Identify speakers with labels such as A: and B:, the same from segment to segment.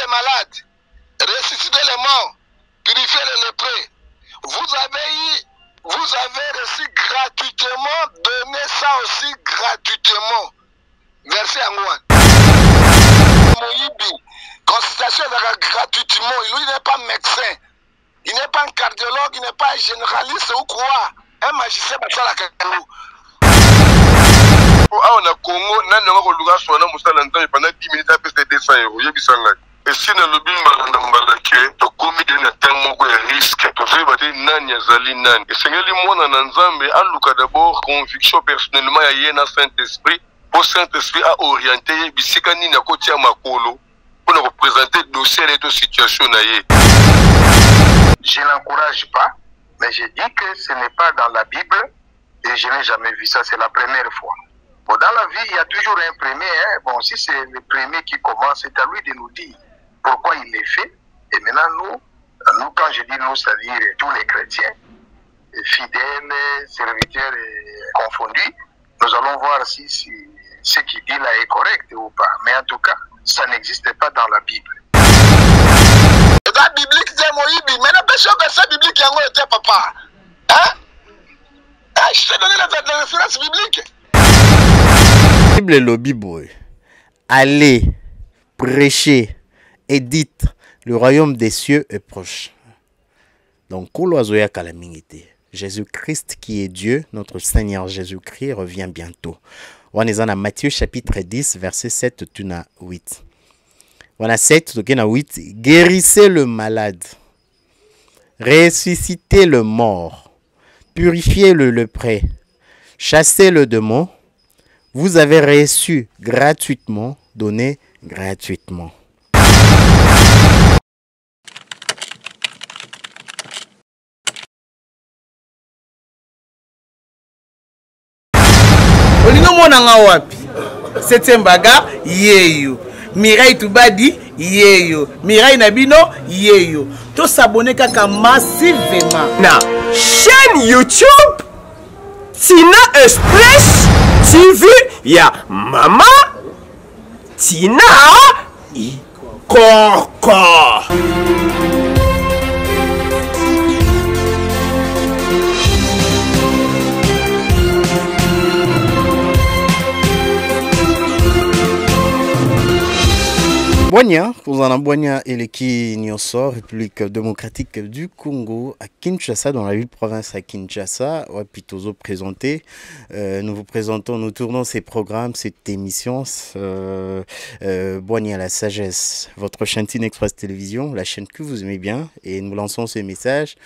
A: les malades, ressusciter les morts, purifier les lépreux. Vous avez reçu gratuitement, donné ça aussi gratuitement. Merci à moi. Moïbi, consultation gratuitement. Lui, il n'est pas médecin. Il n'est pas un cardiologue, il n'est pas un généraliste ou quoi. Un magicien, ça la Congo.
B: On a Congo, n'a pas de lugar sur la moussala pendant 10 minutes à payer 200 €. Il y a bisanga. Et si le lobby m'a to commis de terme risque, to fait battre nani azali nani. Et c'est que moi na nzambe aluka d'abord conviction personnellement ya na Saint-Esprit. Pour Saint-Esprit a orienté bisika ni na koti ya makolo pour nous représenter dossier de situation na ye.
A: Je n'encourage pas, mais je dis que ce n'est pas dans la Bible et je n'ai jamais vu ça, c'est la première fois. Bon, dans la vie, il y a toujours un premier. Hein. Bon, si c'est le premier qui commence, c'est à lui de nous dire pourquoi il est fait. Et maintenant, nous quand je dis nous, c'est-à-dire tous les chrétiens, fidèles, serviteurs confondus, nous allons voir si ce qu'il dit là est correct ou pas. Mais en tout cas, ça n'existe pas dans la Bible. La Bible, c'est Moïbi. Mais la verset biblique, il y a un papa. Hein? Je t'ai donné la référence biblique.
C: Bible le Bible. Allez, prêchez et dites, le royaume des cieux est proche. Donc, Jésus-Christ qui est Dieu, notre Seigneur Jésus-Christ revient bientôt. On est dans Matthieu chapitre 10, verset 7 à 8. On a 7 à 8. Guérissez le malade, ressuscitez le mort, purifiez le lépreux, chassez le démon. Vous avez reçu gratuitement, donné gratuitement.
D: Olingo monanga wapi? Septième baga yeyo. Mirai Tubadi yeyo. Mirai Nabino yeyo. To s'abonner kaka massivement
E: na chaîne YouTube Tina Express TV ya Mama Tina Koko.
C: Boigna, vous en avez et l'équipe Nyonso, République démocratique du Congo, à Kinshasa, dans la ville-province à Kinshasa. Ouais, puis toujours présenté. Nous vous présentons, nous tournons ces programmes, cette émission. Boigna la sagesse, votre chaîne Teen Express Télévision, la chaîne que vous aimez bien. Et nous lançons ce message.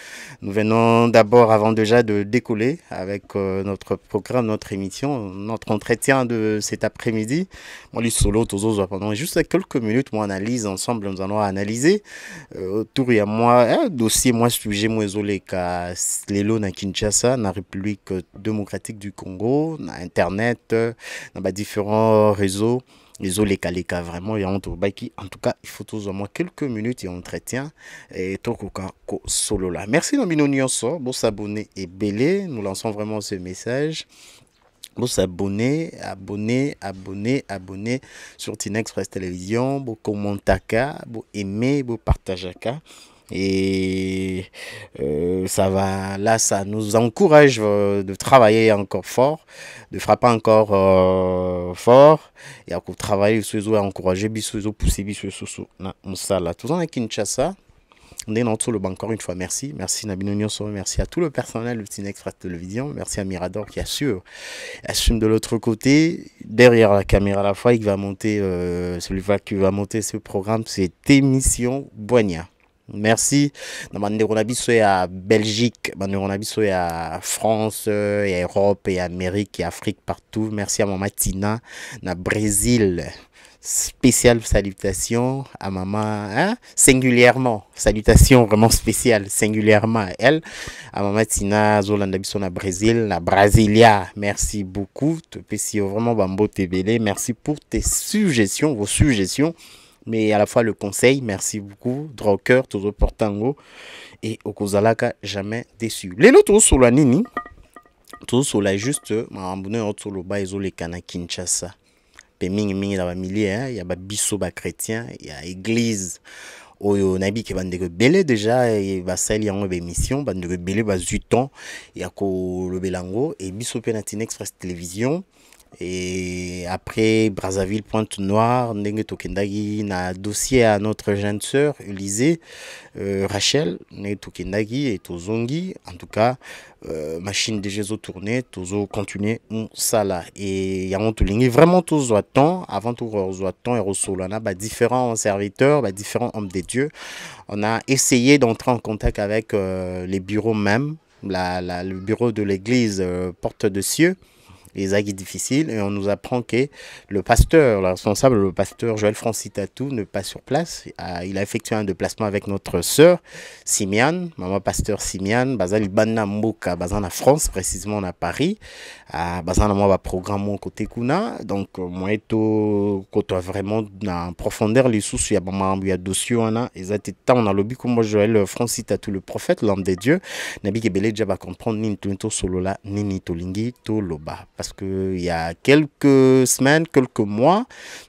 C: Nous venons d'abord, avant déjà de décoller avec notre programme, notre émission, notre entretien de cet après-midi. Moi, les solo, toujours pendant juste quelques minutes. Analyse ensemble, nous allons analyser autour de moi dossier moi sujet moi isolé ka lelo na Kinshasa na République démocratique du Congo na internet na différents réseaux les kaleka vraiment et en tout cas il faut tous au moins quelques minutes et entretien et tokoka ko solo là. Merci Nobino Nyonso, bon s'abonner et belé, nous lançons vraiment ce message. Vous s'abonner, abonner sur Teen Express Télévision, vous commentez, vous aimez, vous partagez. Et ça va, là, ça nous encourage de travailler encore fort, de frapper encore fort, et à travailler sur les encourager, sur pousser, sur ça là. Tout ça à Kinshasa. On est dans tout le banc encore une fois. Merci. Merci Nabino Nyonso. Merci à tout le personnel de Teen Express Télévision. Merci à Mirador qui assume de l'autre côté. Derrière la caméra à la fois, il va monter, celui qui va monter ce programme, c'est émission Boigna. Merci. On a à Belgique, on a à France, et Europe, et Amérique, et Afrique, partout. Merci à Maman Tina, na Brésil. Spéciale salutation à maman, hein? Singulièrement, salutation vraiment spéciale, singulièrement à elle, à maman Tina, Zolanda Bisson à Brésil, à Brasilia. Merci beaucoup, vraiment Bambo Tebele, merci pour tes suggestions, vos suggestions, mais à la fois le conseil, merci beaucoup, Droker, toujours portango, et Okozalaka, jamais déçu. Les lotos sur la nini, tous sur la juste, ma abonné sur le bas et sur les Kinshasa. pe mingi na ba milliers ya ba biso ba chrétien ya église oyo nabi ke bandeko belé déjà et basali yango ba émission bandeko belé ba 8 ans ya ko lobelango et biso pe na Tin Express Télévision. Et après Brazzaville Pointe-Noire, ndenge tokendagi na dossier à notre jeune sœur Élysée Rachel, ne tokendagi et tozongi en tout cas machine déjà tourner, tozo continuer ça là et yango tolingi vraiment tous temps avant tout temps et resolana ba différents serviteurs, ba différents hommes de Dieu. On a essayé d'entrer en contact avec les bureaux même, le bureau de l'église Porte de Cieux. Les agues difficiles et on nous apprend que le pasteur, le responsable, le pasteur Joël Francis Tatou n'est pas sur place. Il a effectué un déplacement avec notre sœur Simiane, maman pasteur Simiane, Bazali Banna Mboka, Bazana France, précisément à Paris. Bazana moi va programme côté Kuna. Donc moi eto côté vraiment en profondeur les sous il y a maman il y a dossier on a exactement on a lobby comme moi Joël Francis Tatou le prophète l'homme de Dieu. Nabi Kebele déjà va comprendre ni to solo là ni tolingi to loba. Parce qu'il y a quelques semaines, quelques mois,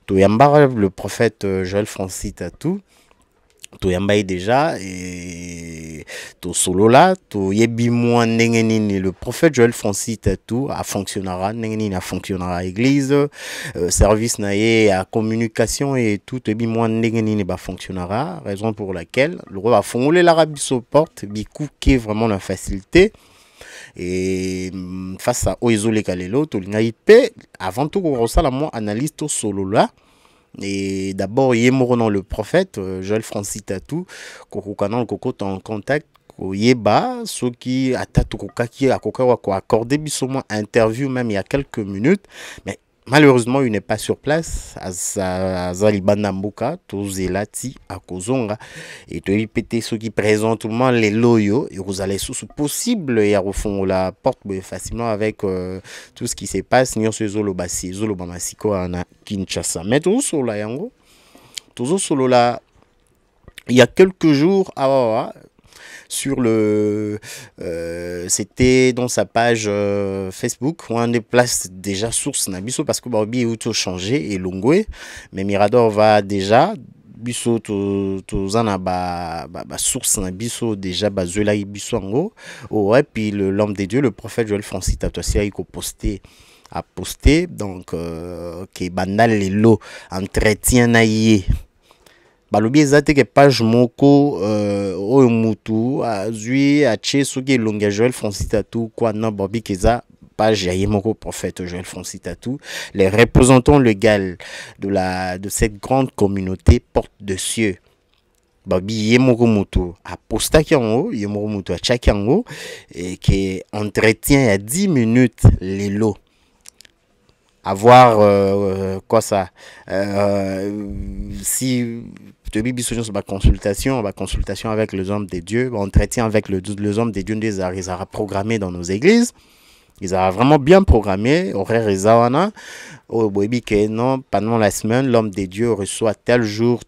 C: le prophète Joël Francis Tatou, Toyamba déjà, et to solo là, to yebi moi nengenini, le prophète Joël Francis Tatou a fonctionnera, nengenini a fonctionnera église, service naïe à communication et tout, yebi moi nengenini ba fonctionnera, raison pour laquelle le roi va fonder l'Arabie Saoudite, bikou qui est vraiment la facilité. Et face à Oizole Kalelo, avant tout, on reçoit la moi analyse tout solo là. Et d'abord, il y a le prophète Joël Francis Tatou, Kokokanan Koko en contact. Yeba, ceux qui a accordé bisoma interview même il y a quelques minutes, mais malheureusement il n'est pas sur place à Zalibana Mboka, Tozelati à Kozonga et to répéter ceux qui présentent tout le monde les loyaux et vous allez sous possible et à refond la porte facilement avec tout ce qui se passe ni ce Zolobasi Zolobamasiko na Kinshasa mais tout solo là yango tout solo là il y a quelques jours sur le c'était dans sa page Facebook où on déplace déjà source Nabiso parce que Barbie est tout changé et Longwe mais Mirador va déjà biso to zana ba source Nabiso déjà bazola biso ngo ouais puis l'homme de Dieu le prophète Joël Francis Tatou a posté donc que bandal lelo entretien naïe balobi ezate ke page moko oyo mutu azui ache soki longa Joël Francis Tatou kwa na bobi keza page ya moko prophète Joël Francis Tatou les représentants légaux de cette grande communauté Porte de Cieux babi yemoko mutu a postaki yango yemoko mutu a chaki yango et que entretien à 10 minutes lelo avoir quoi ça si tu as une consultation avec les hommes de Dieu, entretien avec les hommes de Dieu, ils ont programmé dans nos églises, ils ont vraiment bien programmé, horaire Zawana, non, pendant la semaine, l'homme de Dieu reçoit tel jour,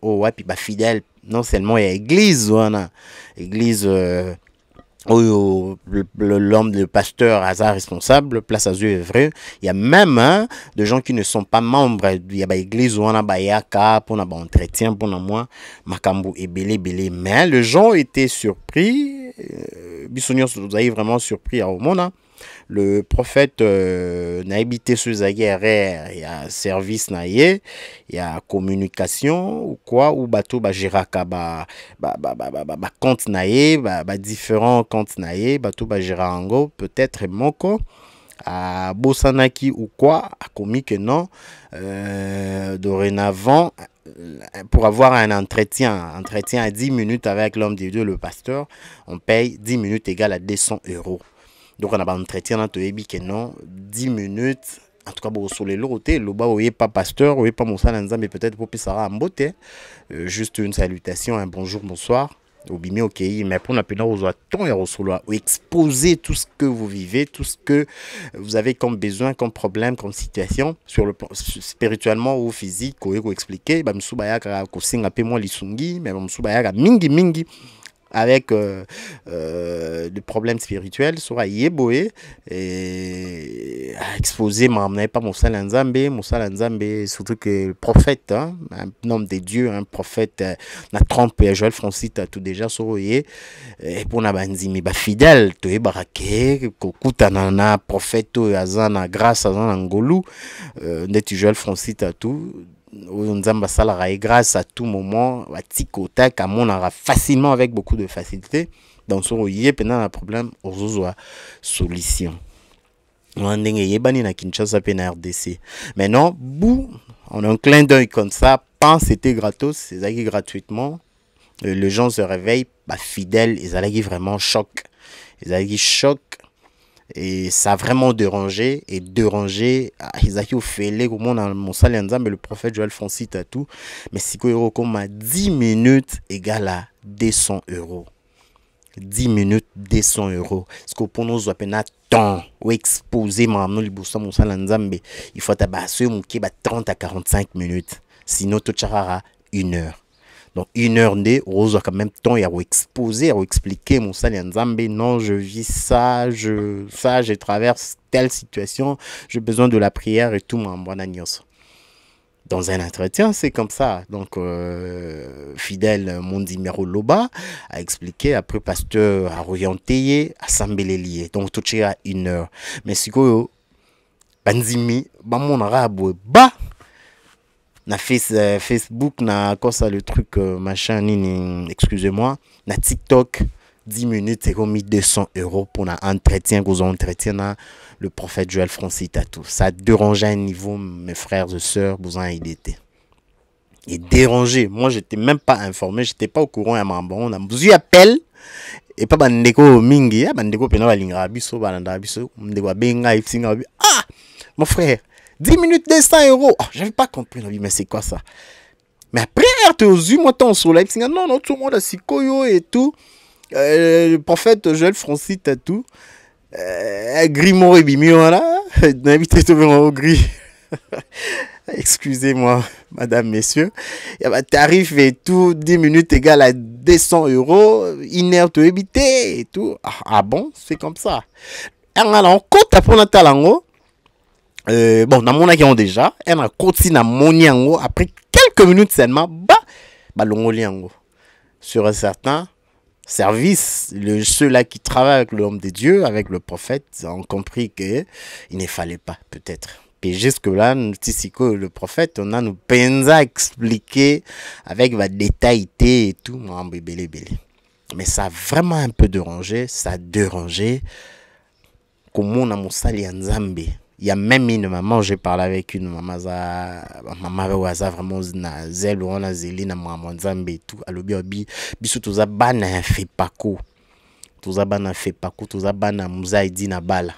C: oh ouais, puis bah fidèle, non seulement il y a église, église l'homme, le pasteur, hasard responsable, place à Dieu est vrai. Il y a même de gens qui ne sont pas membres. Il y a l'église où on a bayaka, pour un entretien, pour moi, makambo et belé. Mais les gens étaient surpris. Bissonios nous a vraiment surpris à Omona. Le prophète n'a habité sur Zaguerre, il y a service naïe, il y a communication ou quoi, ou bateau bagiraka compte naïe, différents comptes naïe, bateau bagirango, peut-être moko, à Bosanaki ou quoi, a commis que non, dorénavant, pour avoir un entretien à 10 minutes avec l'homme de Dieu, le pasteur, on paye 10 minutes égale à 200 €. Donc on a un entretien dans que non 10 minutes en tout cas sur les lots le bas oui pas pasteur oui pas mon salanza mais peut-être pour Sarah Mbote juste une salutation un bonjour bonsoir au bimé ok mais pour n'appeler aux temps et au exposer tout ce que vous vivez tout ce que vous avez comme besoin comme problème comme situation sur le plan spirituellement ou physique ou expliquer ba msubaya ka ko singa pe moi lisungi mais msubaya ka mingi avec des problèmes spirituels sur Yeboé et à exposer mais pas Moussa Nzambe, surtout que le prophète, hein, un homme de Dieu, un prophète, na trompe Joël Francis tout déjà sur et pour na banzimi ba fidèle to e barake kokuta na prophète azana grâce azana ngolu net Joël Francis tout Nzamba salara et grâce à tout moment Watikota kamonara facilement avec beaucoup de facilité dans son yé pendant un problème aux solution on yebani na Kinshasa pe na RDC maintenant bou on a un clin d'œil comme ça pense c'était gratos c'est gratuitement les gens se réveillent bah, fidèles ils allaient vraiment choc ils allaient choc et ça a vraiment dérangé ils ont fait les comment mon salanza mais le prophète Joël Francis tout mais si quoi comme à 10 minutes égale à 200 €. 10 minutes 200 €. Ce que pour nous appelle temps ou exposer mon libosa mon salanza mais il faut tabasser mon qui 30 à 45 minutes sinon tout charara 1 heure. Donc 1 heure de rose quand même temps à exposer à expliquer mon sali Nzambe non je vis ça je traverse telle situation j'ai besoin de la prière et tout mon bon agnos. Dans un entretien c'est comme ça donc fidèle Mondimero Loba a expliqué après pasteur a orienté à Sambelelier donc tout à 1 heure mais si quoi banzimi ba mon arabe ba na Facebook na quoi ça le truc machin nini excusez-moi na TikTok 10 minutes c'est comme 200 € pour un entretien que vous entretien le prophète Joël Francis tout ça dérange à un niveau mes frères et sœurs vous en idée et dérangé moi j'étais même pas informé j'étais pas au courant à mon bon on a besoin appel et pas bandeko mingi bandeko pena balinga biso balanda biso ndeko benga ifinga ah mon frère 10 minutes 200 €. Oh, j'avais pas compris la vie, mais c'est quoi ça? Mais après, tu as vu moi ton soleil, non, tout le monde a sikoyo et tout. Le prophète Joël Francis et tout. Grimo et Bimio là, d'inviter tout le monde au gris. Excusez-moi, madame, messieurs. Il y a tarif et tout, 10 minutes égale à 200 €, 1 heure te éviter et tout. Ah bon, c'est comme ça. On compte après notre talango. Bon, dans mon avis, déjà, elle a continué à moniango après quelques minutes seulement, longo sur un certain service, ceux-là qui travaillent avec l'homme de Dieu, avec le prophète, ont compris que il ne fallait pas, peut-être. Et jusque là, le prophète, on a nous pensa expliquer avec des détails et tout, mais ça a vraiment un peu dérangé, ça a dérangé. Comment on a mon sali Nzambe. Il y a même une maman, j'ai parlé avec une maman, maman vraiment na zèle on a zélé na maman Nzambe et tout. Alors biso toza bana fait pako, toza bana fait pako, toza bana muzaidi na bala.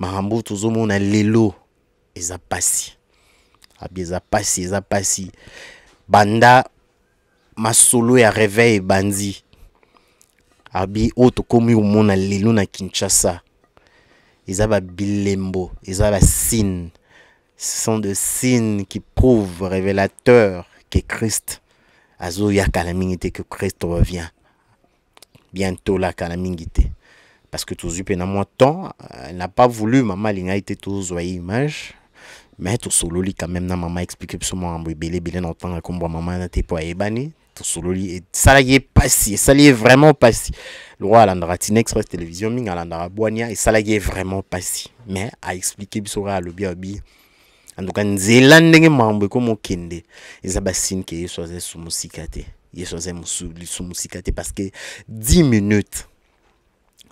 C: Mahambo tozo mona lelo, eza pasi, eza pasi. Banda masolo ya réveil bandi. Abi auto komi mona lelo na Kinshasa. Ils ont bilembo, ils ont signes. Ce sont des signes qui prouvent, révélateurs, que Christ azoya kalamingite, que Christ revient. Bientôt là, kalamingite. Parce que tout eu moins temps, elle n'a pas voulu, maman linga été tous image. Mais tout solo li quand même, maman explique que moi belé longtemps comme maman n'était pas ébani. Tout solo li ça y est passé, ça y est vraiment passé. Le roi Alandra Tine Express Télévision, Ming Alandra Boania, et ça y est vraiment passé. Mais à expliquer bisora le biabi. En tout cas, Nzélande mambo comme au kende. Ils abassine que soit sous musikate. Ils soit sous musikate parce que 10 minutes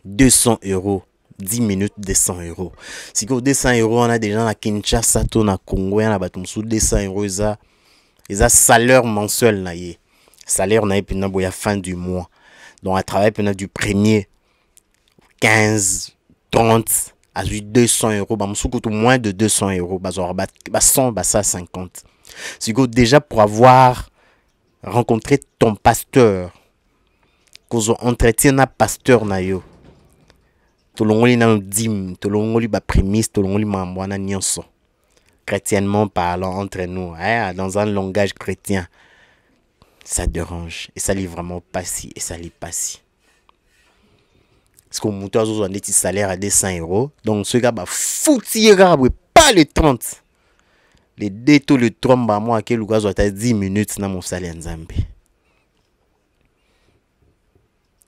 C: 200 €. 10 minutes 200 €. Si que 200 € on a des gens à Kinshasa, to na Congo, on a batum sous 200 €. Ils a salaire mensuel na yé. Salaire on a épina boya fin du mois. Donc à travers du premier 15 30 à 200 €. Bah m'soukou moins de 200 €. Bah 100 bah ça 50. Si que déjà pour avoir rencontré ton pasteur, qu'on entretient un pasteur na yo. Tolongoli na dim, tolongoli ba prémisse, tolongoli mambwana nyonso. Chrétiennement parlant entre nous, dans un langage chrétien. Ça dérange. Et ça lit vraiment pas si. Et ça lit pas si. Parce qu'on monte à un petit salaire à 200 euros. Donc ce gars va foutre pas les 30. Les détos, le trompe à moi, quel gars doit 10 minutes dans mon salaire en Zambie.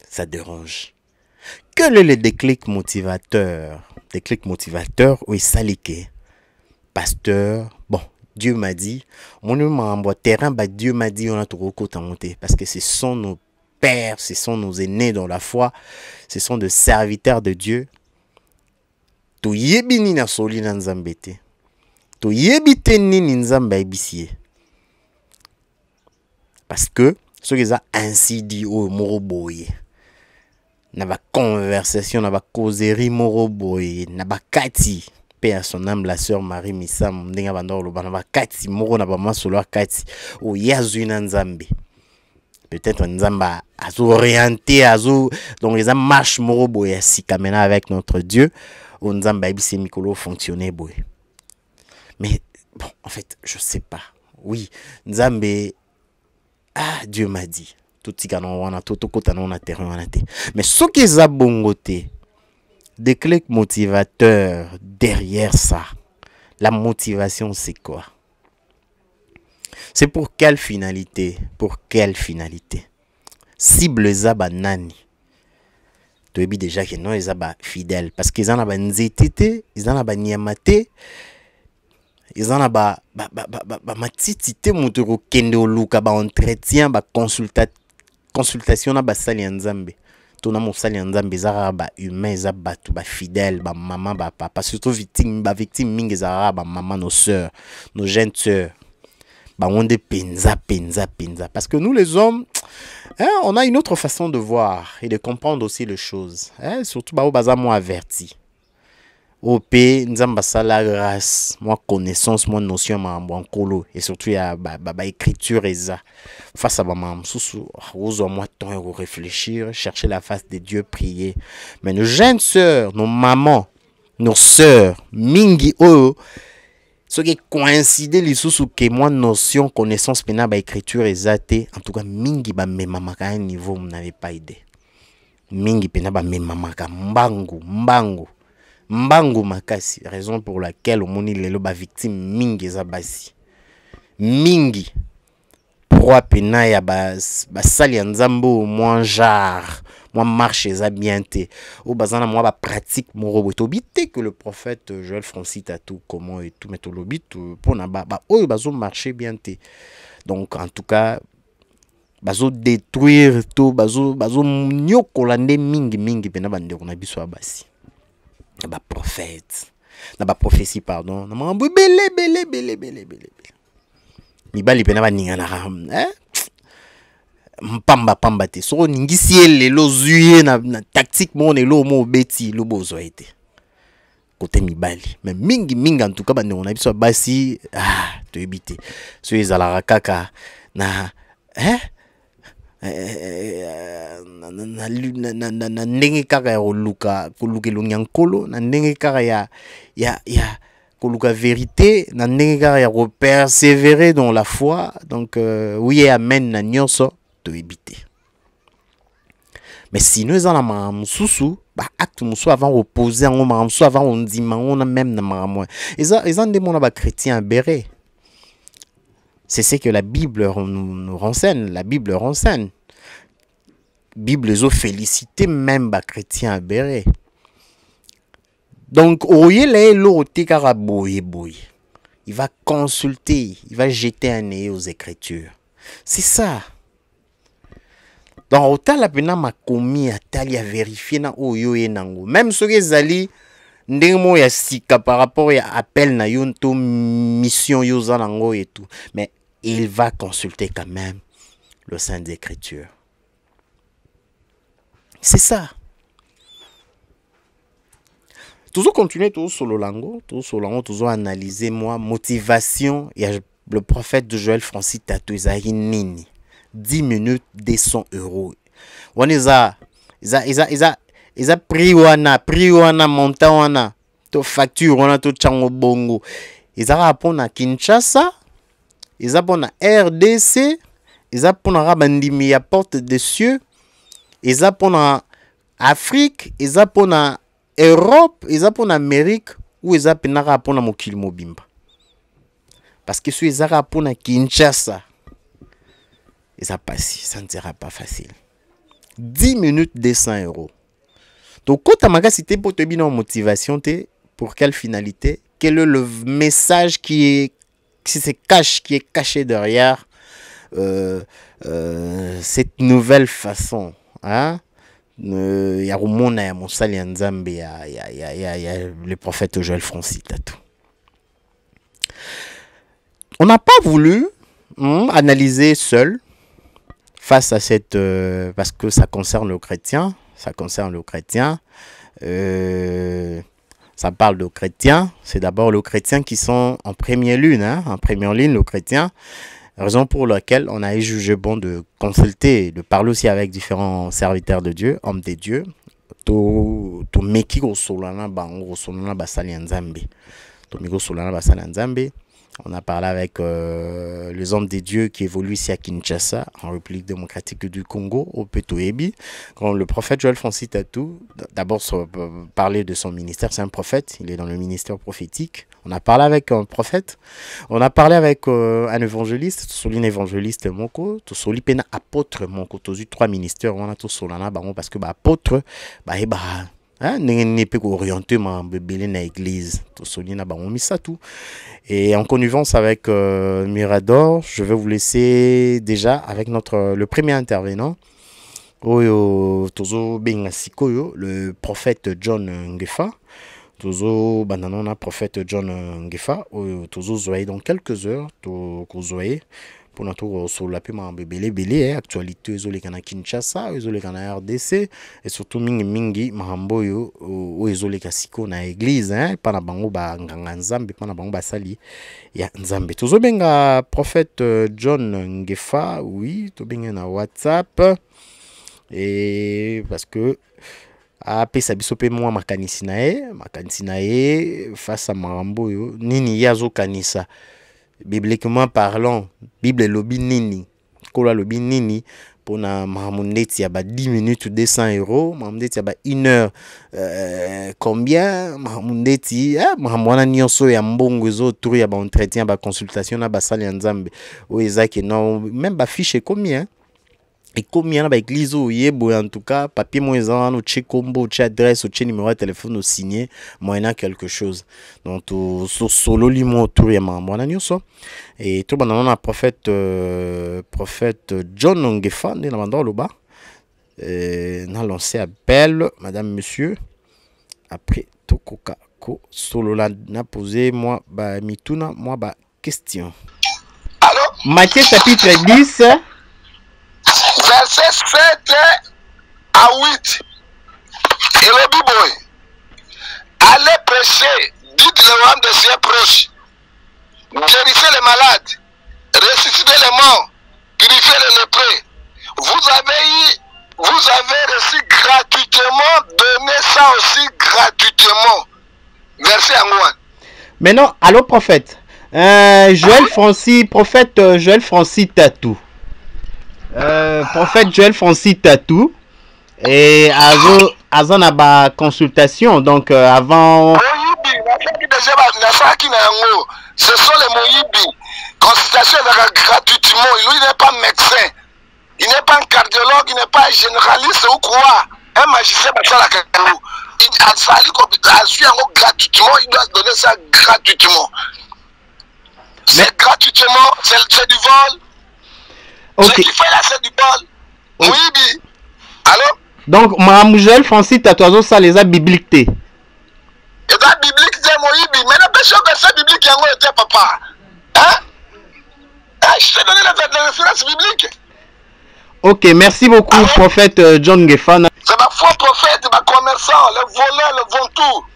C: Ça dérange. Quel est le déclic motivateur? Déclic motivateur, oui, saliqué. Pasteur, bon, Dieu m'a dit, mon membre terrain, bah, Dieu m'a dit, on a trop côté monter. Parce que ce sont nos pères, ce sont nos aînés dans la foi, ce sont des serviteurs de Dieu. To yebini na soli na nzambete. To yebite nini nzamba ebisie. Parce que, ce qui a ainsi dit au moroboye. Na ba conversation, na ba causerie moroboye, na ba kati. Paix à son âme, la sœur Marie Missam, ndenga bandor loba na ba kati, moro na ba masolo kati, o yazu na nzambe. Peut-être nzamba azo orienté, azo, donc les marche moroboye si kamena avec notre Dieu, ou nzamba ebisi mikolo fonctionner boy. Mais bon, en fait, je sais pas. Oui, nzambe, ah, Dieu m'a dit. Tout tigano wana, tout kota na terrain wana te. Mais ce qui est bongoté, déclic motivateur derrière ça. La motivation, c'est quoi? C'est pour quelle finalité? Pour quelle finalité? Cible zaba nani? Tu as déjà que non, ils sont fidèles. Parce qu'ils en ont nzétité, ils en ont niamate, ils en ont matitité, mouturo kende oluka, entretien, consultation, na sali nzambe. Tona mo sali nzambe zara ba humain, za batu ba fidèle, ba maman, ba papa, surtout victime mingi zara ba maman, nos sœurs, nos jeunes sœurs. Bah on est penza. Parce que nous les hommes, hein, on a une autre façon de voir et de comprendre aussi les choses. Hein, surtout bah au bazar moi averti. OP, nzamba sala grâce, moi connaissance, moi notion ma colo et surtout il y a écriture et ça. Face à maman, sous moi temps pour réfléchir, chercher la face de Dieu, prier. Mais nos jeunes sœurs, nos mamans, nos sœurs, mingi oh, ce qui coïncide les sous que moi notion connaissance pena ba écriture exacte en tout cas mingi ba me mama ka niveau vous n'avez pas idée. Mingi pena ba me mama ka mbangu makasi, raison pour laquelle omoni lelo ba victime mingi za basi. Mingi pour pena ya ba sali nzambo moins jar. Moi marche ça bien té au bazana moi ba pratique mon robot obité que le prophète Joël Francis a tout comment et tout mettre l'obit pour na ba oh bazo marcher bien té. Donc en tout cas bazo détruire tout bazo nyokolande mingi pena bande on a biso abasi. Ba prophète na ba prophétie pardon na mambo belé mi bali pena ba ninga na hein pamba te so ningisi lelo zuye na tactique mon elo mo beti lo bozo été côté mibali mais mingi en tout cas bande on a biso basi ah to ebité so ezala kaka na hein na ndenge kaka ya koluka lonyankolo na ndenge kaka ya koluka vérité na ndenge kaka ya persévérer dans la foi donc oui amen na nyonso to éviter. Mais si nous en avons sous acte musu avant reposer en maram so avant on dit on a même na maram ils ont des mon chrétien béré. C'est ce que la Bible nous renseigne, la Bible renseigne. Bible zo félicité même ba chrétien béré. Donc oye le loté karaboye boy. Il va consulter, il va jeter un œil aux écritures. C'est ça. Donc autant la pena ma commis à tali à vérifier na oyo e nango. Même ce que zali ndemo ya sika par rapport à appel na yonto mission yoza nango et tout. Mais il va consulter quand même le Saint Écriture. C'est ça. Toujours continuer toujours sur le lango, toujours analyser moi motivation. Il y a le prophète de Joël Francis Tato Isaïe Nini. 10 minutes, 200 €. On a pris wana montant wana to facture wana to chango bongo. Ils a rapport na Kinshasa, ils a bon na RDC, eza pona bandimi ya porte des cieux, eza pona Afrique, eza pona Europe, eza pona Amérique, ou eza penaka pona mokili mobimba. Parce que si eza pona Kinshasa, eza passi, ça ne sera pas facile. 10 minutes, 200 €. Donc, quand tu as cité pour te bien en motivation, pour quelle finalité? Quel est le message qui se cache, qui est caché derrière cette nouvelle façon? Hein? Il y a le prophète Joël Francis Tatou. On n'a pas voulu analyser seul face à cette... parce que ça concerne le chrétien. Ça concerne le chrétien. Ça parle de chrétiens. C'est d'abord les chrétiens qui sont en première ligne. Hein, en première ligne, le chrétien. Raison pour laquelle on a jugé bon de consulter, de parler aussi avec différents serviteurs de Dieu, hommes de Dieu. On a parlé avec les hommes de Dieu qui évoluent ici à Kinshasa, en République démocratique du Congo, au Petoébi. Quand le prophète Joël Francis Tatou, d'abord parler de son ministère, c'est un prophète, il est dans le ministère prophétique. On a parlé avec un prophète, on a parlé avec un évangéliste, un évangéliste moko, un apôtre moko, tous 3 ministères, on a tous solana parce que apôtre, n'est pas orienté dans l'église. Et en connivence avec Mirador, je vais vous laisser déjà avec le premier intervenant, le prophète John Ngefa. Tozo banana prophète John Ngefa. Tozo zoé dans quelques heures, pour notre sur la paiement belé actualité les kana Kinshasa, les kana RDC et surtout mingi mahamboyo les kasiko na église hein pas na bango ba nganga nzambe pas na bango ba sali ya nzambe. Tozo benga prophète John Ngefa, oui, to benga na WhatsApp et parce que apesa biso pe moi makanisi na ye face à mahamboyo nini yazo kanisa. Bibliquement parlant, Bible lobi nini, kola lobi nini, pour na mahamundeti ya ba 10 minutes 200 €, mahamundeti ya ba 1 heure, combien, mahamundeti, mahamwana nyonso ya mbongo ezo tour ya ba entretien, ba consultation na ba sali ya nzambe, o ezaki non, même ba fiche combien, et combien ba église ou yebo en tout cas, papier moisan, ou tché combo, tché adresse, ou tché numéro de téléphone, ou signé, moyennant quelque chose. Donc, solo limo tour ya mahamwana nyonso. Et tout on a prophète John Ngefa dans l'endroit là-bas. On a lancé appel madame monsieur après tokoka ko solo la n'a posé moi ba mituna moi ba question.
A: Allô?
C: Matthieu chapitre 10
A: verset 7 à 8. Et le Bible, allez prêcher, dites le royaume des cieux proches, guérissez les malades, ressuscitez les morts, purifiez les lépreux. Vous avez reçu gratuitement, donnez ça aussi gratuitement. Verset en 1.
C: Maintenant, allô prophète, Joël Francis, prophète Joël Francis Tatou. Prophète Joël Francis Tatou et Azo na ba consultation donc avant
A: ce sont les Moyibi consultation gratuitement. Lui il n'est pas médecin, il n'est pas un cardiologue, il n'est pas un généraliste ou quoi, un magicien il a sali gratuitement, il doit donner ça gratuitement. C'est gratuitement, c'est du vol.
C: Ok.
A: Ce qui fait là, c'est du bol. Oui, allô?
C: Donc, Mme Joël Francis Tatou, ça les a bibliques.
A: Et la biblique, c'est Moïbi. Mais la personne que c'est biblique, il y a un papa. Hein? Je t'ai donné la référence biblique.
C: Ok, merci beaucoup, prophète John Ngefa.
A: C'est ma faux prophète, ma commerçant, le voleur, le ventoux.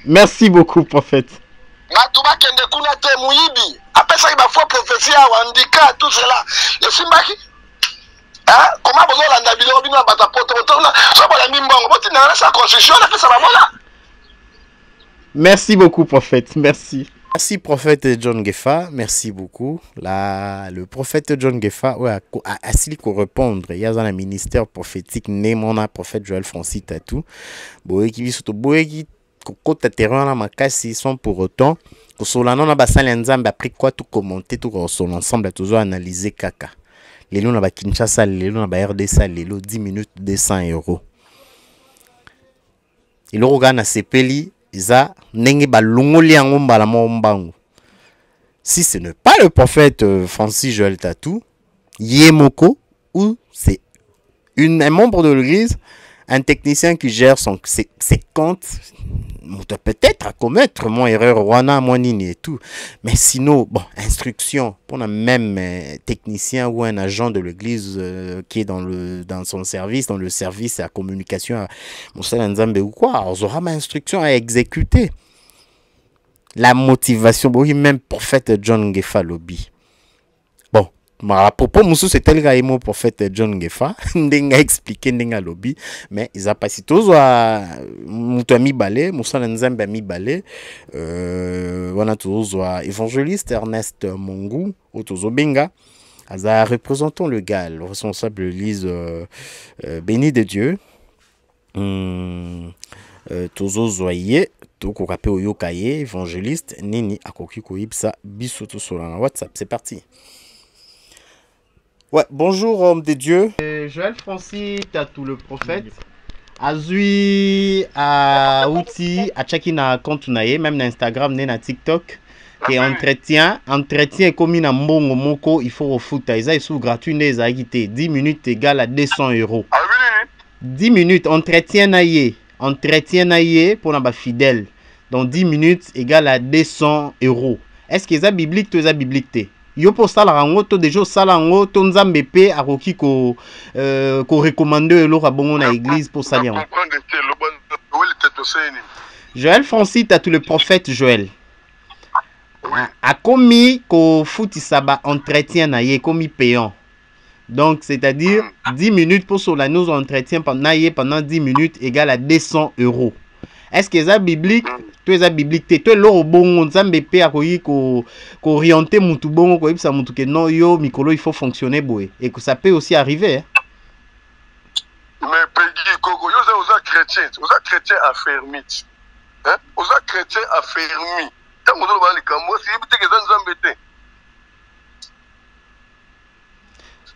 C: Merci beaucoup, prophète.
A: Matuba kende kuna te muibi. Apesa ki ba faux prophétie a handicap tout cela. Le simbaki. Hein? Comment vous la ndabilo bino bata poto na so bola mimbongo boti na sa construction na pesa ba mola.
C: Merci beaucoup, prophète. Merci. Merci prophète John Gefa, merci beaucoup. Là, le prophète John Gefa ouais, a essayé de répondre. Il y a un ministère prophétique, Némona, prophète Joël Francis Tatou. Boé qui vit surtout Boé qui côté terrain là, ma casse, sans pour autant que Solano n'a pas ça l'ensemble après quoi tout commenter tout sur l'ensemble a toujours analysé caca. Les lots n'a pas Kinshasa, les lots n'a pas RDC, les lots 10 minutes 200 €. Et le regard na sepeli. Si ce n'est pas le prophète Francis Joël Tatou, Yemoko, ou c'est un membre de l'église, un technicien qui gère ses comptes, peut-être à commettre mon erreur, Wana, Monini et tout. Mais sinon, bon, instruction pour un même technicien ou un agent de l'église qui est dans son service, dans le service à communication à Moussa Nzambe ou quoi, on aura ma instruction à exécuter. La motivation, bon, même prophète John Gefa lobby. Bon, à propos, Moussou, c'est tel gars, mon prophète John Gefa, n'a expliqué, n'a lobby, mais ils ont passé tous à Moutami Balé, Moussa Nzambe mi Balé, on a tous évangéliste Ernest Mongou, Otozo Benga, à représentant le gars, le responsable de l'église béni de Dieu, Tozo Zoye, Toko Rapé Oyokaye, évangéliste, Nini Akoki Koyipsa, Bisoto sur la WhatsApp, c'est parti. Ouais, bonjour homme de Dieu. Joël Francis Tatou le prophète. Azui a outil a checké na compte nae même na Instagram na TikTok et entretien comme na mbongo moko il faut refuta ils sont gratuit les agité 10 minutes égale à 200 €. 10 minutes entretien nae pour na ba fidèle. Donc 10 minutes égale à 200 €. Est-ce que ça biblique to ça biblique? Yo pour ça la rango to déjà ça la rango to nzambe pe akoki ko recommander lo rabongo na église pour ça bien. Joël Francis Tatou le prophète Joël. A commis ko futi saba entretien na ye commis payant. Donc c'est-à-dire 10 minutes pour sur la nous entretien pendant 10 minutes égale à 200 €. Est-ce que ça biblique? Toi ça biblique te toi lo bongo nzambe pe akoyi ko orienter mutu bongo ko ibsa mutu ke non yo mikolo il faut fonctionner boé et que ça peut aussi arriver hein?
B: Mais Peggy Koko yo za chrétien affermi hein oza chrétien affermi tango do ba likambo si biteke za nzambe te.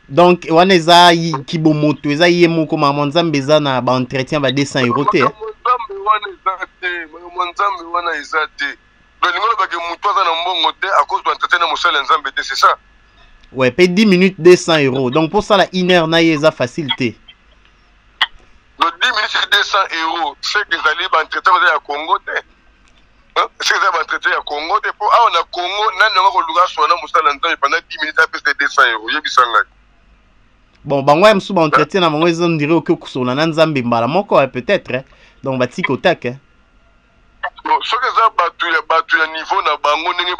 C: Donc wana eza kibomoto eza yemo ko mama nzambe za na ba entretien ba 200 € te hein? C'est ça. Ouais, paye 10 minutes 200 €. Donc pour ça la 1 heure na yeza facilité.
B: Donc 10 minutes 200 €, c'est que vous allez entretien à Congo te. Hein? C'est que vous allez entretien à Congo te pour on a Congo na ngo luga so na musala nzambe pendant 10 minutes à payer 200 €. Yebisanga.
C: Bon, bango msu ba entretien na bango ezon dire que kusona na nzambe mbala moko peut-être hein? Donc ba tiko tak hein.
B: Bon, ce que ça battu à niveau na bango ndenge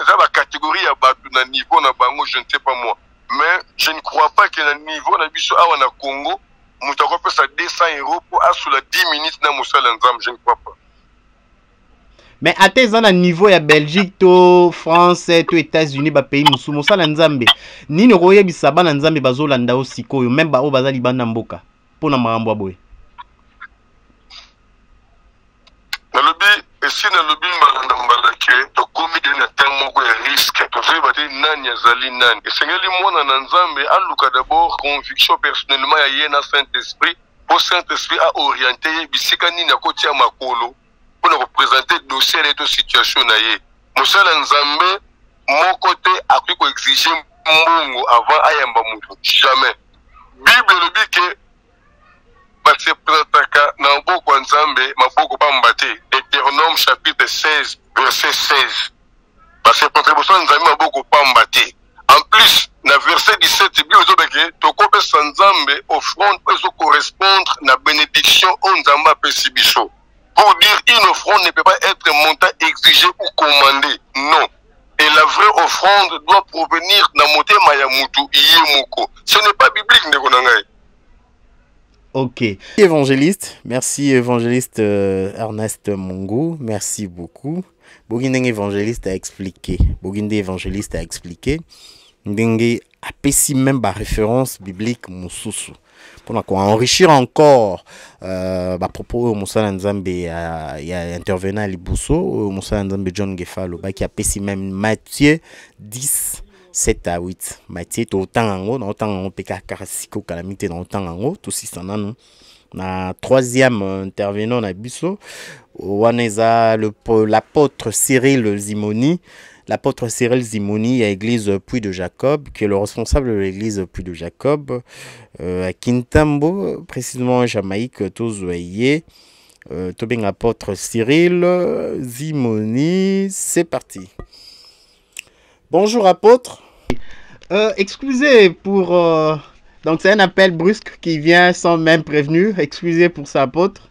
B: ça ba catégorie ya battu na niveau na bango je ne sais pas moi. Mais je ne crois pas que na niveau na biso awa na Congo mutako pesa 200 € pour asula 10 minutes na musala nzam, je ne crois pas.
C: Mais à tes na niveau ya Belgique to France to États-Unis ba pays musu musala nzambe nini royebisa bana nzambe bazolanda osikoyo même ba o bazali bana mboka pona marambo boye.
B: Et si dans le but malanda to komi de na tellement de risque to fait battre nani azali nani et c'est ngeli mona na nzambe aluka d'abord conviction personnellement ya yena Saint-Esprit pour Saint-Esprit a orienté bisika ni na koti ya makolo pour représenter dossier de situation na ye musala nzambe mon côté a pu ko exiger mbongo avant ayamba mutu jamais Bible le dit que parce que na mboko nzambe maboko pambate Deutéronome chapitre 16 verset 16 parce que contribution nzambe maboko pambate en plus na verset 17 Bible zobeke tokope nzambe offrande peut correspondre na bénédiction on nzambe apesi biso pour dire une offrande ne peut pas être montant exigé ou commandé non et la vraie offrande doit provenir na motema ya mutu yemoko ce n'est pas biblique ndeko na ngai.
C: Ok. Évangéliste, merci évangéliste Ernest Mongou, merci beaucoup. Bogindeng évangéliste a expliqué. Boginde évangéliste a expliqué. Ndenge apesi même ba référence biblique mususu. Pour enrichir encore à propos Moussa Nzambe il y a intervenant à Libusso Moussa Nzambe John Gefalo qui a pesi même Matthieu 10 7 à 8 Matthieu autant en PK Karasiko calamité dans autant en haut tout si ça na troisième intervenant na Bisso Waneza l'apôtre Cyril Zimoni. L'apôtre Cyril Zimoni à l'église Puy de Jacob, qui est le responsable de l'église Puy de Jacob, à Kintambo, précisément en Jamaïque, Tozoye. Tobing apôtre Cyril Zimoni, c'est parti. Bonjour apôtre. Excusez pour... donc c'est un appel brusque qui vient sans même prévenu. Excusez pour ça apôtre.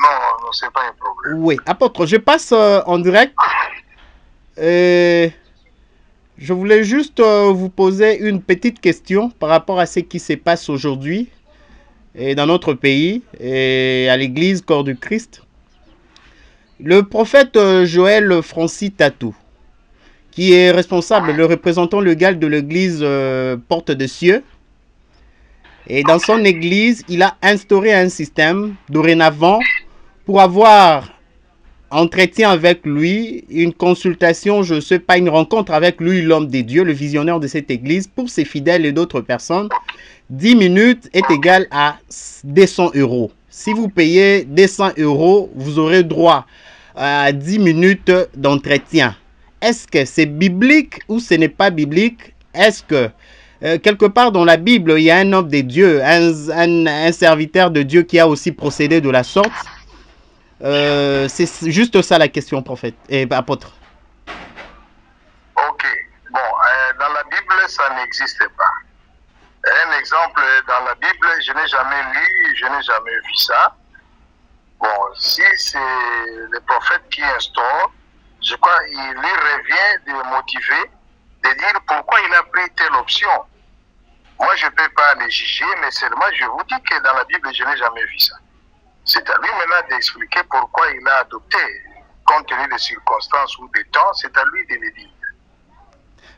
A: Non, c'est pas un problème.
C: Oui, apôtre, je passe en direct. Je voulais juste vous poser une petite question par rapport à ce qui se passe aujourd'hui dans notre pays et à l'église Corps du Christ. Le prophète Joël Francis Tatou, qui est responsable, le représentant légal de l'église Porte de Cieux, et dans son église, il a instauré un système dorénavant pour avoir entretien avec lui, une consultation, je ne sais pas, une rencontre avec lui, l'homme des dieux, le visionnaire de cette église, pour ses fidèles et d'autres personnes. 10 minutes est égal à 200 €. Si vous payez 200 €, vous aurez droit à 10 minutes d'entretien. Est-ce que c'est biblique ou ce n'est pas biblique? Est-ce que quelque part dans la Bible, il y a un homme des dieux, un serviteur de Dieu qui a aussi procédé de la sorte? C'est juste ça la question, prophète et apôtre.
A: Ok, bon, dans la Bible, ça n'existe pas. Un exemple, dans la Bible, je n'ai jamais lu, je n'ai jamais vu ça. Bon, si c'est le prophète qui instaure, je crois qu'il lui revient de motiver, de dire pourquoi il a pris telle option. Moi, je ne peux pas les juger, mais seulement je vous dis que dans la Bible, je n'ai jamais vu ça. C'est à lui maintenant d'expliquer pourquoi il a adopté, compte tenu des circonstances ou des temps, c'est à lui de le dire.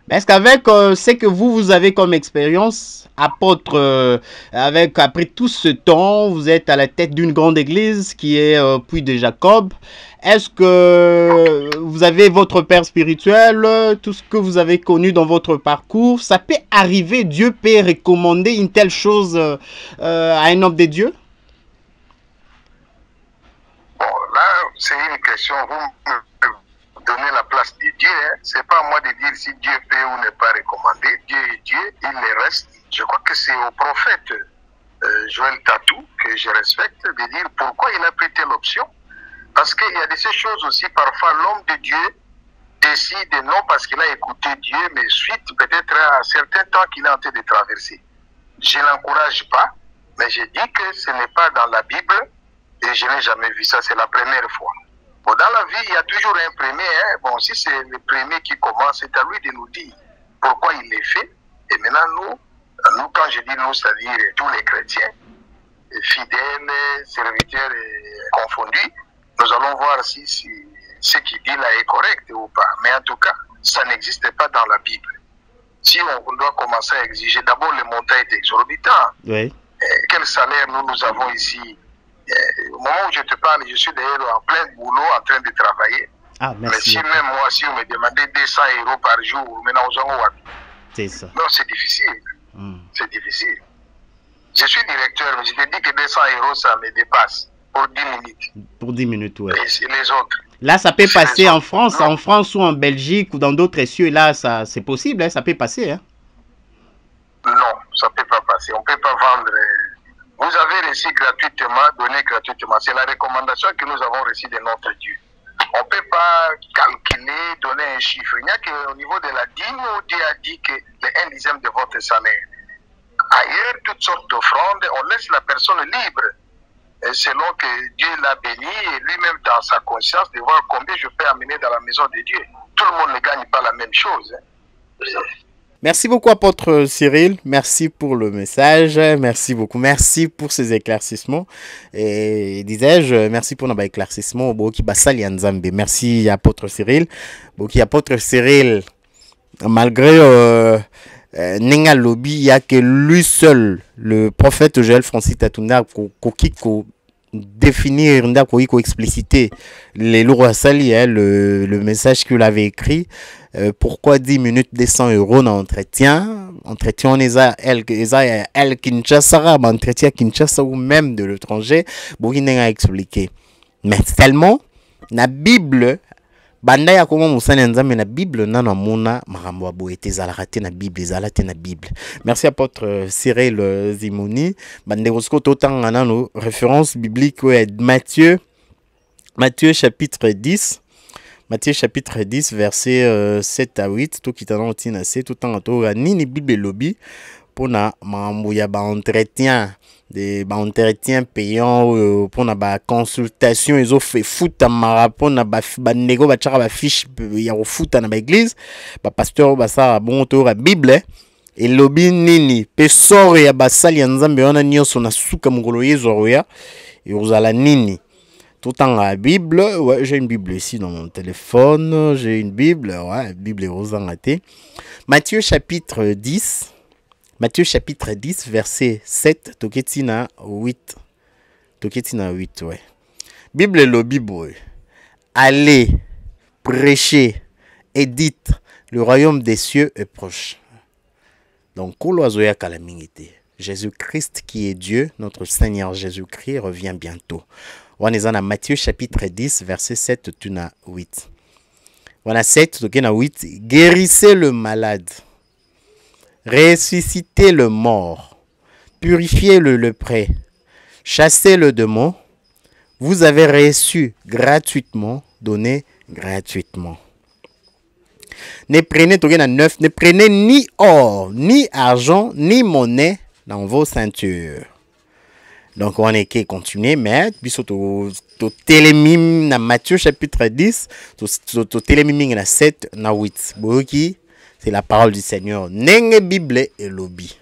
C: Est-ce qu'avec ce que vous avez comme expérience, apôtre, après tout ce temps, vous êtes à la tête d'une grande église qui est Puy de Jacob, est-ce que vous avez votre père spirituel, tout ce que vous avez connu dans votre parcours, ça peut arriver, Dieu peut recommander une telle chose à un homme de Dieu?
A: Bon, là, c'est une question, vous me donnez la place de Dieu, hein. C'est pas à moi de dire si Dieu peut ou ne pas recommander. Dieu est Dieu, il le reste. Je crois que c'est au prophète Joël Tatou, que je respecte, de dire pourquoi il a pris telle option. Parce qu'il y a de ces choses aussi, parfois l'homme de Dieu décide non parce qu'il a écouté Dieu, mais suite peut-être à un certain temps qu'il est en train de traverser. Je ne l'encourage pas, mais je dis que ce n'est pas dans la Bible. Et je n'ai jamais vu ça, c'est la première fois. Bon, dans la vie, il y a toujours un premier. Hein. Bon, si c'est le premier qui commence, c'est à lui de nous dire pourquoi il l'est fait. Et maintenant, nous quand je dis nous, c'est-à-dire tous les chrétiens, fidèles, serviteurs confondus, nous allons voir si ce qu'il dit là est correct ou pas. Mais en tout cas, ça n'existe pas dans la Bible. Si on doit commencer à exiger, d'abord le montant est exorbitant.
C: Oui.
A: Quel salaire nous avons ici? Au moment où je te parle, je suis d'ailleurs en plein boulot, en train de travailler.
C: Ah, merci.
A: Mais si même moi, si on me demandait 200 € par jour, maintenant aux gens,
C: c'est ça.
A: Non, c'est difficile. C'est difficile. Je suis directeur, mais je te dis que 200 €, ça me dépasse pour 10 minutes.
C: Pour 10 minutes, oui.
A: Et les autres.
C: Là, ça peut passer en France, non. En France ou en Belgique ou dans d'autres cieux. Là, c'est possible, hein, ça peut passer. Hein.
A: Non, ça ne peut pas passer. On ne peut pas vendre. Vous avez reçu gratuitement, donné gratuitement. C'est la recommandation que nous avons reçue de notre Dieu. On ne peut pas calculer, donner un chiffre. Il n'y a qu'au niveau de la dîme où Dieu a dit que le 1/10 de votre salaire. Ailleurs, toutes sortes d'offrandes, on laisse la personne libre. Et selon que Dieu l'a béni et lui-même dans sa conscience de voir combien je peux amener dans la maison de Dieu. Tout le monde ne gagne pas la même chose. Hein.
C: Merci beaucoup, apôtre Cyril. Merci pour le message. Merci beaucoup. Merci pour ces éclaircissements. Et disais-je, merci pour nos éclaircissements. Merci, apôtre Cyril. Apôtre Cyril, malgré Nenga Lobby, il n'y a que lui seul, le prophète Joël Francis Tatunda, qui définir, expliciter les lourds sali, le message qu'il avait écrit. Pourquoi 10 minutes 200 € dans entretien on est à elle Kinshasa, entretien Kinshasa ou même de l'étranger, Bourguin a expliqué. Mais tellement, la Bible, banda ya comment musana nzambe na Bible nana mona marambo aboete zalarate na Bible zalate na Bible. Merci apôtre Cyril Zimoni. Bande kosko totanga nano référence biblique Matthieu chapitre 10. Matthieu chapitre 10 verset 7 à 8 tout qui t'en tina c'est tout en to ni Bible lobby pour na marambo ya ba entretien des entretien payant pour na ba consultation ils ont fait foot à marathon na ba nego ba tchara ba fiche ya au foot na ba église ba pasteur ba ça bon to la Bible et lobby nini pe sort ya ba sali nzambe wana nyoso na suka mungolo yezo ya et uzala nini tout en la Bible. Ouais, j'ai une Bible ici dans mon téléphone, j'ai une Bible, ouais, Bible aux raté. Matthieu chapitre 10 verset 7 toketina 8 ouais. Bible le Bible. Allez prêcher et dites le royaume des cieux est proche. Donc koloazoya kalamingité. Jésus-Christ qui est Dieu, notre Seigneur Jésus-Christ revient bientôt. On est dans Matthieu chapitre 10 verset 7 tuna 8. On a 7 tokena 8. Guérissez le malade. Ressuscitez le mort. Purifiez le lépreux. Chassez le démon. Vous avez reçu gratuitement, donné gratuitement. Ne prenez tokena 9, ne prenez ni or, ni argent, ni monnaie dans vos ceintures. Donc on est qui continuer mais biso to télémime na Matthieu chapitre 10 to télémime na 7 na 8 boki c'est la parole du Seigneur nenge Bible et lobby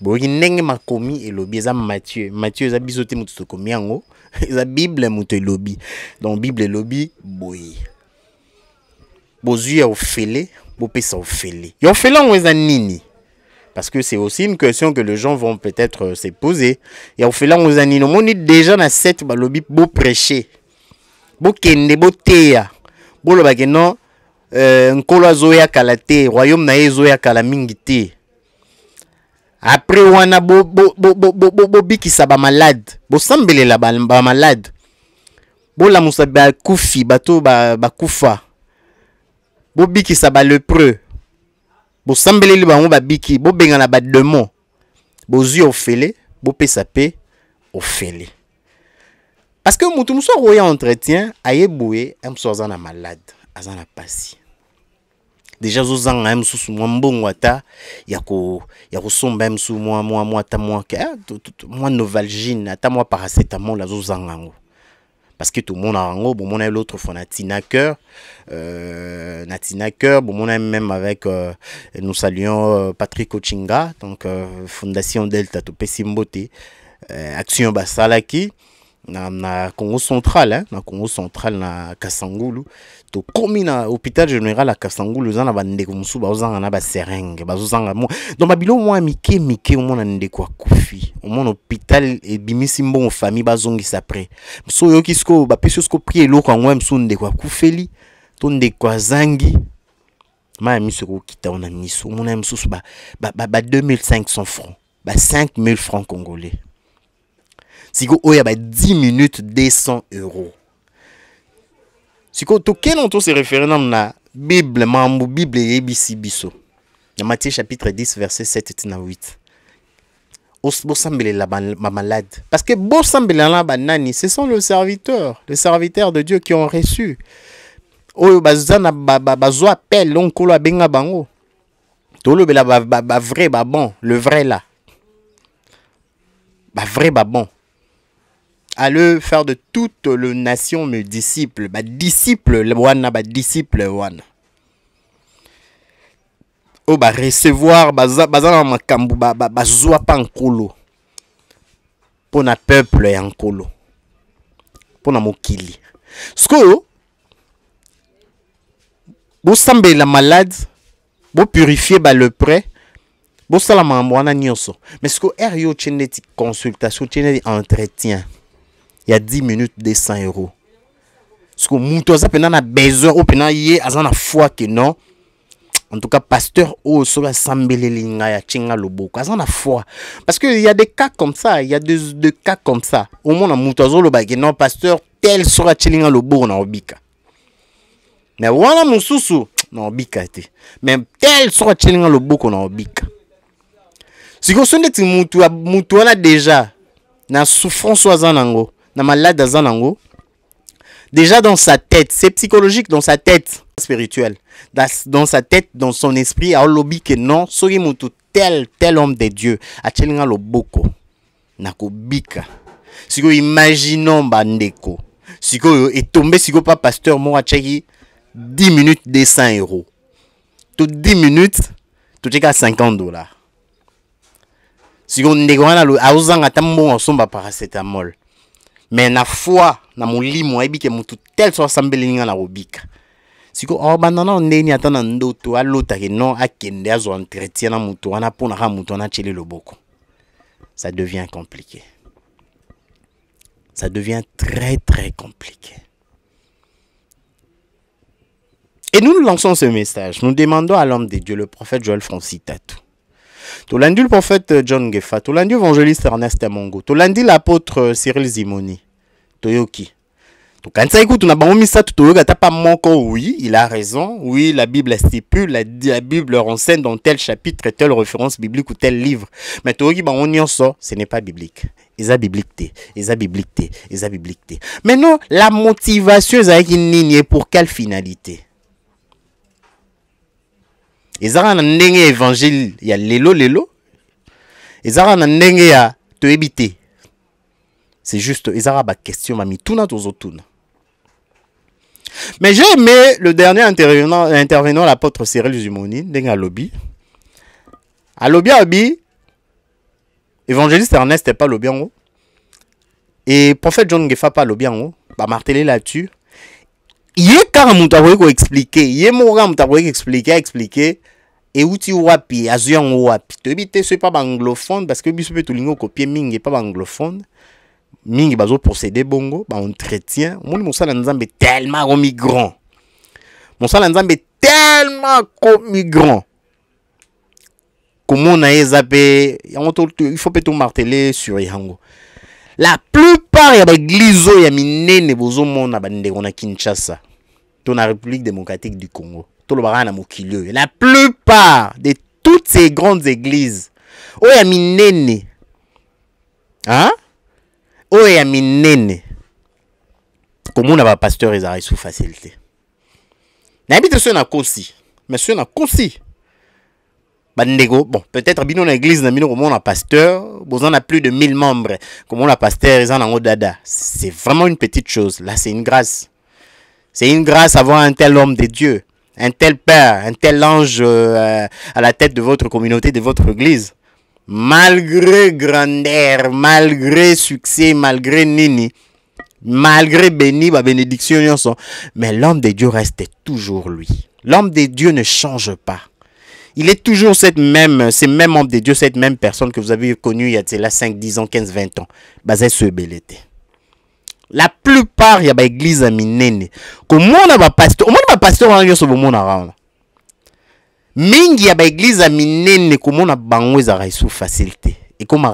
C: boki nenge makomi et lobby za Matthieu za biso te mutu to komi yango za Bible mutu lobby donc Bible et lobby boyi bozu ya ofele bo pesa ofele yo ofele on za nini. Parce que c'est aussi une question que les gens vont peut-être se poser. Et au fait là, on a déjà dans cette lobby beau prêcher. Beau kende, beau teya. Beau le bageno, nkolo zoya kalate, royaume na zoya kalamingite. Après, on a beau biki sa ba malade. Beau sambele la ba malade. Beau la moussa ba koufi, bato ba koufa. Beau biki sa ba lépreux. Bo sambele li bango ba biki bo benga na ba démon bo zi ofele bo pesa pe ofele parce que mutu muso roya entretien ayeboué amso azana malade azana pasi déjà zozanga amsusu mbongo ata ya ko somba amsu moi ta moi moi novalgine ata moi paracétamol la zozanga ngo. Parce que tout le monde a un bon mon a l'autre fois Natina Cœur bon mon a même avec nous saluons Patrick Ochinga donc Fondation Delta to Pesimbote action basalaki na Congo central na Congo central na Kasangulu to komi na hôpital général à Kasangulu za na bande ko musu bazanga na ba seringue bazanga mo donc babilo mo mike mo na ndeko akufi mon hôpital et bimisi mbongo famille bazongisa après so yo kisko ba peso sko prier loko ngwa msu ndeko akufeli to ndeko azangi ma miso ko kita ona miso mon na msusu ba 2500 francs ba 5000 francs congolais. Si vous avez 10 minutes 200 €. Si vous avez ce référendum na Bible, Mambo Bible et ABC Biso. Dans Matthieu chapitre 10 verset 7 et 8. Bosambele la malade. Parce que Bosambele la banani, ce sont les serviteurs de Dieu qui ont reçu. Oyo bazana bazo appel l'onkolo abenga bango. Tolo bela ba vrai ba bon, le vrai là. Ba vrai ba bon. Allez faire de toute les nations mes disciples. Ba disciple wana ba disciple wana. o ba recevoir baza na makambu bazwa pa nkolo pona peuple ya nkolo pona mokili sko bo sambe la malade bo purifier ba le prêt bo sala mambo wana nyonso mais sko yo cheneti consultation cheneti entretien il y a 10 minutes 200 €. Sko muto za pena na besoin o pena ye azana foi que non. En tout cas, pasteur, oh, sur la sambelelinga ya chinga loboko. Azana foi. Parce qu'il y a des cas comme ça. Il y a des cas comme ça. Au moins, on a moutazo le bagay. Non, pasteur, tel sera chinga loboko na obika. Mais voilà mon sousou. Non, obika te. Mais tel sera chinga loboko na obika. Si vous sonne ti mutu wana déjà na souffrance azanango, na malade azanango. Déjà dans sa tête, c'est psychologique dans sa tête spirituelle, dans sa tête, dans son esprit, à lobby que non, sori mutu tel homme de Dieu, a chelinga loboko, nako bika. Si vous imaginons bandeko, si vous est tombé, si vous pas pasteur, moi cheki 10 minutes 200 €. Tout 10 minutes, tout cheka $50. Si vous ndegwana lo auzanga tambo nsomba paracétamol. Mais na foi na molimo ebi ke mutu tel so sambelinga na obika siko o banana ndeni atana ndoto alota ke non akende azo entretien na mutu wana pona ka mutu na chele loboko. Ça devient compliqué. Ça devient très très compliqué. Et nous lançons ce message. Nous demandons à l'homme de Dieu, le prophète Joël Francis Tatou. Tolandi le prophète John Gefa, Tolandi l'évangéliste Ernest Amongo, Tolandi l'apôtre Cyril Zimoni, Toyoki. Quand ça écoute, on a bon mis ça tout au pas manquant, oui, il a raison, oui, la Bible stipule, la Bible renseigne dans tel chapitre, telle référence biblique ou tel livre. Mais Toyoki, on y en sort, ce n'est pas biblique. Ils a bibliquité, ils a bibliquité, ils a bibliquité. Mais non, la motivation, est pour quelle finalité? Ils ont un évangile, il y a lelo. Ils ont un ya te éviter. C'est juste, ils ont une question, mami, tout n'a tout. Mais j'ai aimé le dernier intervenant l'apôtre Cyril Zimoni, dans lobby. À lobby, évangéliste Ernest n'est pas lobby en haut. Et prophète John Gefa pas lobby en haut. Bah, marteler là-dessus. Il y a carrément à expliquer. Il y a morin à expliquer. Et où tu wapi, azuyan wapi. Tu éviter c'est pas anglophone parce que biso peut tout lingo copier mingi pas anglophone. Mingi bazo procéder bongo, ba entretien. Mon sala nzambe tellement migrant. Mon sala nzambe tellement migrant. Comment on a ezapé, il faut peut-être marteler sur yango. La plupart ya ba église ya minene bozo mona bande on a Kinshasa. Dans la République démocratique du Congo. La plupart de toutes ces grandes églises, oh ya minene, hein? Oh ya minene. Comment on a pas pasteur ils arrivent sous facilité. N'habite sur na kosi, mais sur na kosi. Bandego, bon, peut-être bino na église na bino comment on a pasteur, bon on a plus de 1000 membres, comment on a pasteur ils en ont dada. C'est vraiment une petite chose. Là c'est une grâce. C'est une grâce avoir un tel homme de Dieu. Un tel père, un tel ange à la tête de votre communauté, de votre église. Malgré grandeur, malgré succès, malgré nini, malgré béni, ma bénédiction, mais l'homme de Dieu reste toujours lui. L'homme de Dieu ne change pas. Il est toujours ce même homme de Dieu, cette même personne que vous avez connue il y a 5, 10 ans, 15, 20 ans. Basé sur belleté. La plupart il y a des églises à minene. Comment on a pas pasteur, comment on a pasteur on a sur le monde around. Mingi y a des églises à minene comment on a bango za sous facilité et comme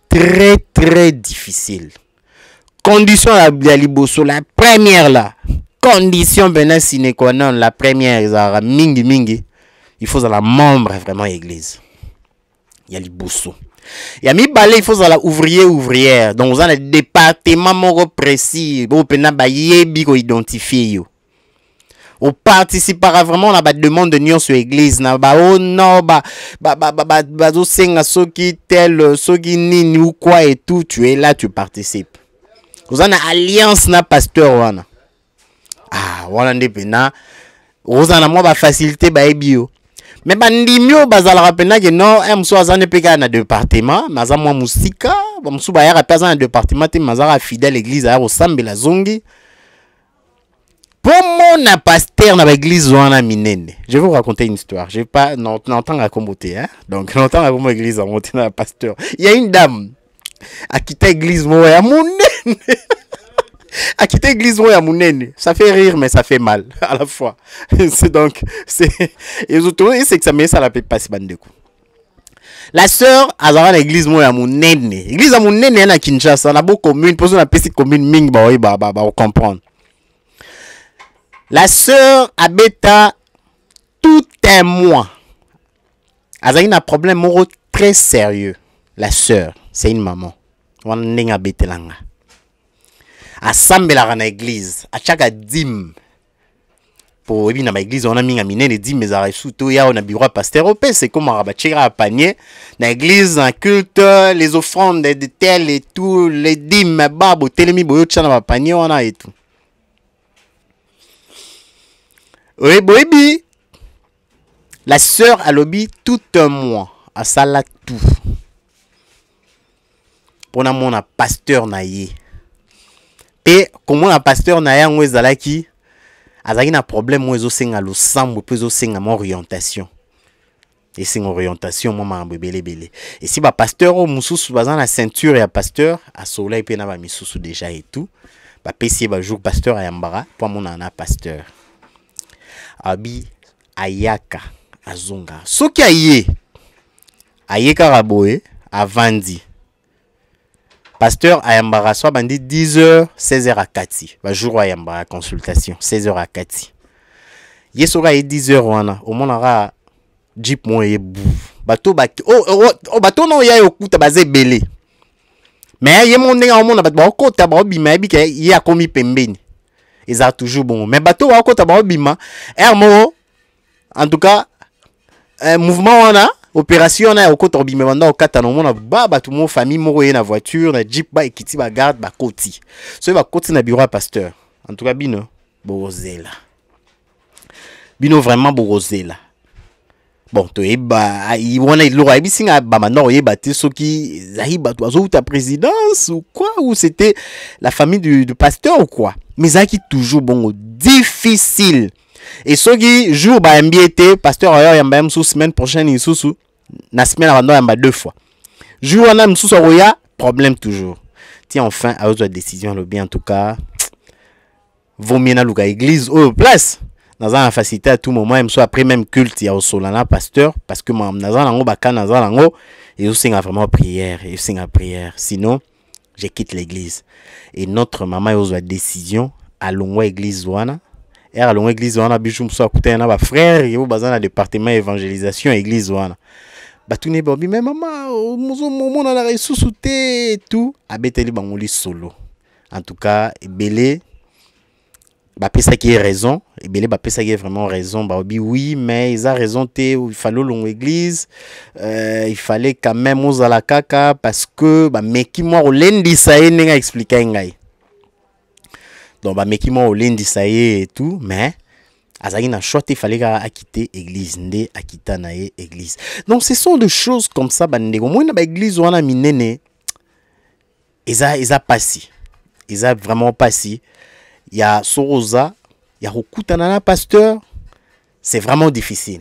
C: très très difficile. Condition la liboso la première là. Condition ben sine qua non la première za mingi il faut la membre vraiment église. Il y a liboso. Il y a mis balai, il faut la ouvrière. Donc, vous avez un département précis. Vous pouvez identifier. On participera vraiment à la demande de l'union sur l'église. Oh non, ou quoi et tout. Tu es là, tu participes. Vous avez une alliance na pasteur. Ah, voilà, vous avez une facilité. Mais bandimio bazala rapena que non, mso azane peka na département, maza mwa musika, mso ba yara pesa na département te mazara fidèle l'église a au sambela zongi. Pour mon pasteur na l'église wana minene. Je vais vous raconter une histoire. Je vais pas n'entendre à comboter hein. Donc n'entendre à comment église a monté na pasteur. Il y a une dame à quitter l'église moi ya munene. À quitter l'église moi ya munene. Ça fait rire mais ça fait mal à la fois. C'est donc c'est et autour c'est que ça met ça la peut passer bande de coups. La sœur azara na église moi ya munene. Église ya munene na Kinshasa na beaucoup commune pour na petite commune ming ba comprendre. La sœur Abeta, tout un mois, a eu un problème très sérieux. La sœur, c'est une maman. On est à Betelanga. A Sambela dans l'église, à chaque dîme. Pour dans l'église, on a mis un miné les dîmes, mais à surtout, on a bureau pasteur au pays. C'est comme un rabatchera à panier. Dans l'église, un culte, les offrandes de tel et tout, les dîmes, babo, télémi, boyo, tchana, à panier, on a et tout. Oui, baby. La sœur a lobby tout un mois à Sala tout. Pour mon pasteur naïe. Et comment un pasteur naïe on est là qui a un problème où ils ont à l'ensemble puis ils ont à mon orientation. Et c'est une orientation moi bébé bébé. Et si ba pasteur au mususu bazan la ceinture et à pasteur à soleil puis na ba misusu déjà et tout. Ba pesi ba jour pasteur à Yambara pour mon ana pasteur. Abi ayaka azonga soki ayeka raboé avandi pasteur ayambara so bandi 10h 16h à Kati ba jour ayambara consultation 16h à Kati yesoka e 10h wana au monara jeep moye bu bato ba bato no ya yokuta baze belé mais ye mondenga au mona bato ba kota ba bima bi ke ye akomi pembeni. Ils ont toujours bon. Mais bateau à côté de bima, hermo, en tout cas, mouvement on a, opération on a au côté de bima, maintenant au Catano, on a baba tout mon famille mourir na voiture, na jeep ba ekiti ba garde ba koti. Ce va koti na bureau pasteur. En tout cas bino borozela. Bino vraiment borozela. Bon, to eba, on a il l'aura bisinga ba maintenant yeba te soki zahiba to azo ta présidence ou quoi ou c'était la famille du pasteur ou quoi. Mais ça qui toujours bon difficile. Et ce qui jour ba MBT pasteur ailleurs yamba msou semaine prochaine isusu na semaine avant yamba 2 fois. Jour on a msou soya problème toujours. Tiens enfin à votre décision le bien en tout cas. Vaut mieux na luka église au place. Dans la facilité à tout moment msou après même culte ya au solana pasteur parce que mam nazan lango baka nazan lango et aussi vraiment prière et aussi prière sinon je quitte l'église. Et notre maman a la décision à l'ongwa église wana. Et à l'ongwa église wana bijou so akuta na ba frère et au bazan na département évangélisation église wana. Ba tout ne bobi mais maman mozo momo na la sous-souté et tout abeteli bangoli solo. En tout cas belé bah pesa qui est raison et belé bah pesa qui est vraiment raison bah oui mais ils a raison té il fallait l'ongwa église il fallait quand même aux la kaka parce que bah meki moi au lundi ça y n'est expliqué ngai. Donc bah meki moi au lundi ça y est et tout mais azaki na choix il fallait quitter église ndé akita na église. Donc ce sont des choses comme ça bah ndé au moins na église wana minene ils a passé. Ils a vraiment passé. Il y a Sorosa, il y a Rokutanana pasteur, c'est vraiment difficile.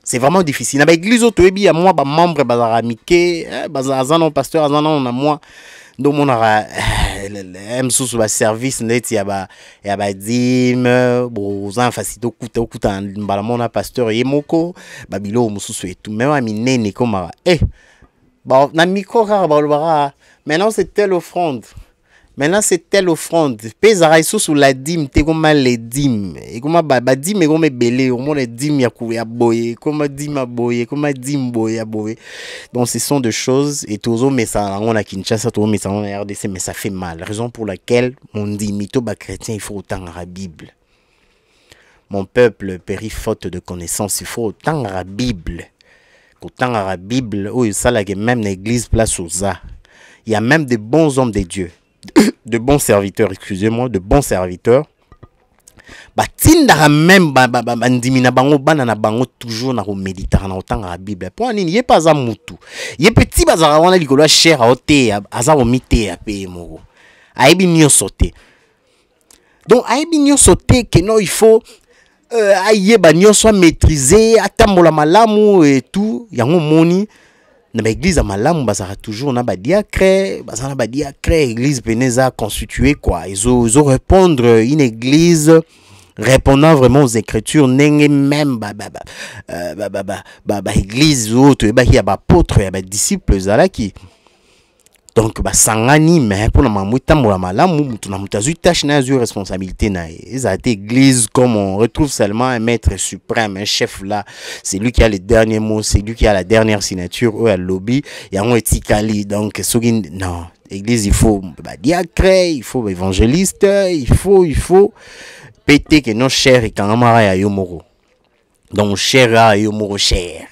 C: C'est vraiment difficile. Dans l'église il y a moi membre bazaramike, bazazanon pasteur azanon on a moi donc on aura sous le service net il y a ba dim bon en facile okuta mbalamona pasteur yemoko babilo mususu et tout même minene comme bon na micro bara maintenant c'est telle offrande. Maintenant c'est telle offrande. Pesa sous la dîme, t'es comme les dîmes. Et comme ba dîme comme belé, au moins les dîmes ya boye, comme dîme boye, comme dîme boye. Donc ce sont des choses et toujours mais ça on a Kinshasa, toujours mais ça on a RDC mais ça fait mal. Raison pour laquelle on dit mito ba chrétien il faut autant la Bible. Mon peuple périt faute de connaissance, il faut autant la Bible. Autant la Bible, oh ça là que même l'église place aux a. Il y a même des bons hommes de Dieu. De bons serviteurs, excusez-moi, de bons serviteurs batindaka même bandimi na bango bana na bango toujours na méditer na otanga la Bible pour nini ye pas za mutu ye petit bazara wana likolo cher a ote aza omite ya pe moko aibi nyonso te donc aibi nyonso te que non il faut ayeba nyonso maîtriser atambola malamu et tout yango moni na l'église à malamu bazara toujours na ba diacre bazana ba diacre église beneza constituée quoi ils ont répondre une église répondant vraiment aux écritures nenge même église autre ba ya ba apôtre ya ba disciples zalaki donc ba sangani mais pour na mamuta mola malamu mutu na mutazu tâche na yo responsabilité na ezate église comme on retrouve seulement un maître suprême un chef là c'est lui qui a le dernier mot c'est lui qui a la dernière signature au lobby yango etikali donc soki non église il faut ba diacre il faut ba évangéliste il faut pété que non cher et quand amara ya yomoro donc cher à yomoro cher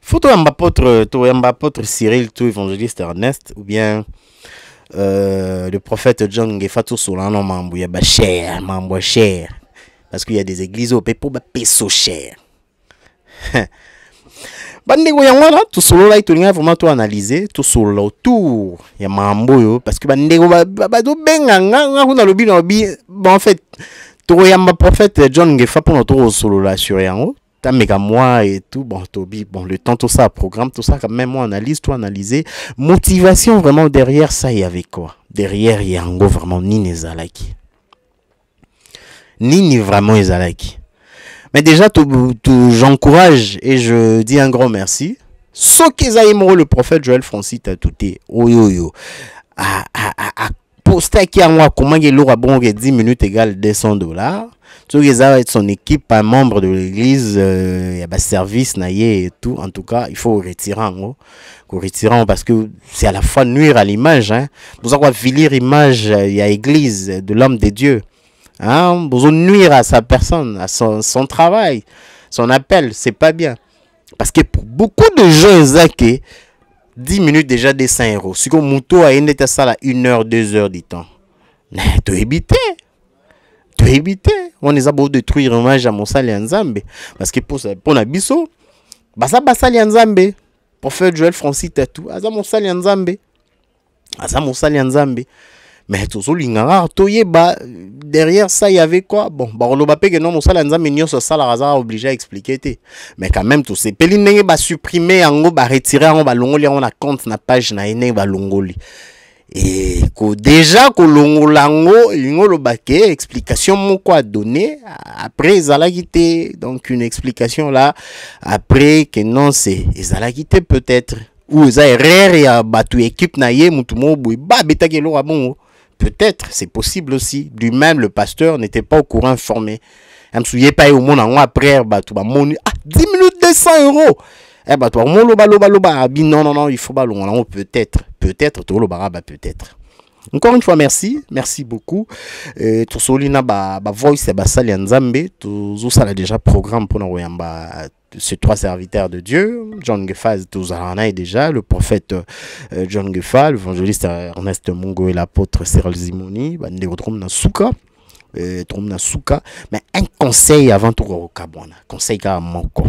C: faut toi un apôtre Cyril tout évangéliste Ernest ou bien le prophète John Ngefato Solano mambo ya ba cher mambo cher parce qu'il y a des églises au pour ba peso cher bandeko yango là tout solo là itolinga vraiment tout analyser tout solo autour ya mambo yo parce que bandeko ba do benga nga kuna lobi na lobi bon en fait to yamba prophète John Ngefa pour notre solo là sur yango tameka moi et tout bon tobi bon le temps tout ça programme tout ça quand même moi analyse tout analyser motivation vraiment derrière ça il y avait quoi derrière yango vraiment ni nezalaki ni vraiment ezalaki. Mais déjà, j'encourage et je dis un grand merci. Ce qu'ils ont le prophète Joël Francis Tatouté, oyoyo, à poster qui a moi comment il aura bon 10 minutes égale $200. Tout qu'ils ont son équipe, un membre de l'église, il y a un service naïe et tout. En tout cas, il faut retirer parce que c'est à la fois nuire à l'image. Hein. Vous avez vilir l'image, il y a l'église de l'homme de Dieu. Hein, vous nuire à sa personne, à son travail, son appel, c'est pas bien. Parce que pour beaucoup de gens, ils 10 minutes déjà des 5 €. Si on mouton a une ça là 1 heure, 2 heures du temps. Tu éviter. On les a beau détruire hommage à Moussali Nzambe. Parce que pour Nabiso, Basa Basali Nzambe, prophète Joël Francis Tatou, Aza Moussali Nzambe. Mais tout ça, derrière ça, il y avait quoi? Bon, on va que non, mon salaire est obligé à expliquer. Mais quand même, tout ces pélinés va supprimer, va retirer, on va longoli, on a compte na page na ene va longoli. Et déjà, que l'ongolango, l'ingolo baké, explication mon quoi donner. Après, Zala quitté, donc une explication là. Après, que non, c'est Zala quitté peut-être. Ou Zala erreur, il y a battu équipe na ye, moutumo, boui, ba, beta ke lo bon. Peut-être, c'est possible aussi. Lui-même, le pasteur n'était pas au courant informé. Je me souviens pas au monde après, 10 minutes, 200 €. Eh bah, toi, non, il faut ballon. Peut-être, peut-être. Encore une fois, merci beaucoup. Tout solina voice ba sali nzambe, tout ça déjà programme pour nous ces 3 serviteurs de Dieu, John Ngefa, tout ça déjà, le prophète John Ngefa, l'évangéliste Ernest Mungo et l'apôtre Cyril Zimoni, na souka, mais un conseil avant tout au Kabona, conseil ka moko.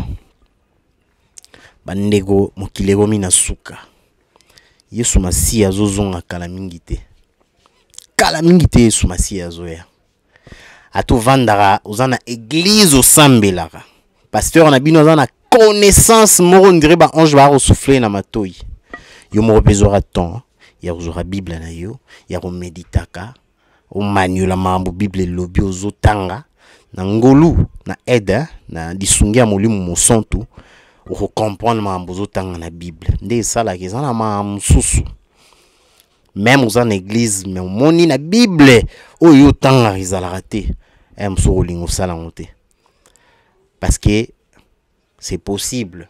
C: Bandego mokilego mina souka. Yesu masi azozonga kala mingite. Kala mingite Yesu masi azoya. Ato vandara ozana église au sambelara. Pasteur na bino ozana connaissance moro ndire ba ange ba souffler na matoi. Yo mo bezora temps, ya uzora Bible na yo, ya ko meditaka, o manuela mambo Bible lobi ozotanga na ngolu na aide na disungia molimu mosonto. Pour comprendre mambo ozotanga na Bible. Nde sala ke zana mambo susu. Même aux en église, mais au moni na Bible, oh yo tanga rizala te. Mso lingo sala monte. Parce que c'est possible.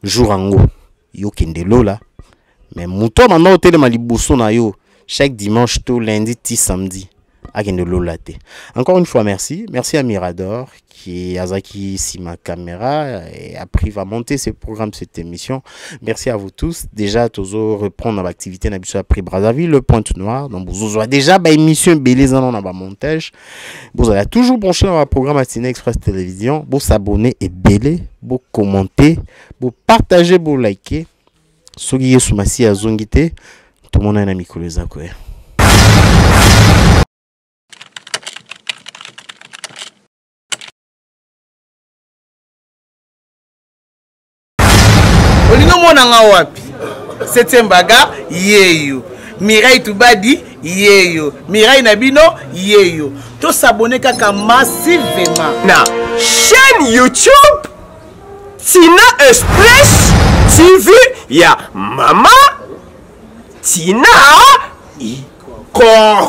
C: Jour ango, yo kende lola. Mais mouto maintenant tele malibuso na yo chaque dimanche tout lundi ti samedi. Encore une fois, merci. Merci à Mirador qui Azaki si ma caméra et après va monter ce programme, cette émission. Merci à vous tous. Déjà, toujours reprendre l'activité n'habituée après Brazzaville, le Pointe Noire. Donc, vous avez déjà émission Bélé en montage. Vous allez toujours brancher dans le programme Atine Express Télévision. Vous s'abonner et Bélé, vous commenter, vous partager, vous liker. Sogiye Soumasi à Zongite. Tout le monde a un ami Koleza quoi.
D: Olingo monanga wapi 7e baga yeyo Mireille Toubadi yeyo Mireille Nabino yeyo to s'abonner kaka massivement
E: na chaîne YouTube Tina Express TV ya Mama Tina Ikoko.